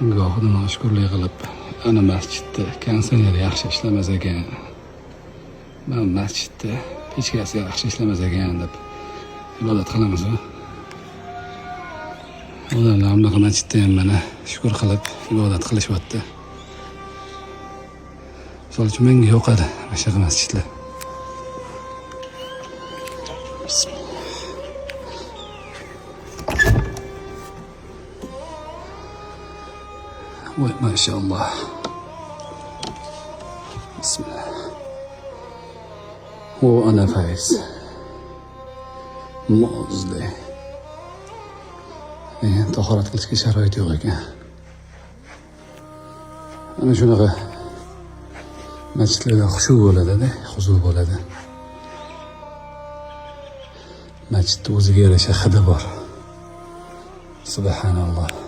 gohida noshukirlik qilib, ana masjidda konditsioner yaxshi ishlamas ekan. Men masjidda pechkasi yaxshi ishlamas ekan deb ibodat qilamiz. Odamlar bunaqa masjidda ham mana shukr qilib ibodat qilishyapti. Misol uchun menga yoqadi mana shunaqa masjidlar. Voy maşallah. Bismillah. O ana faiz. Mozli. Tahorat qilishga sharoit yo'q ekan. Ana shunaqa masjidlarda xushu bo'ladi-da, huzur bo'ladi. Masjidda o'ziga yarasha hidi bor. Subhanalloh.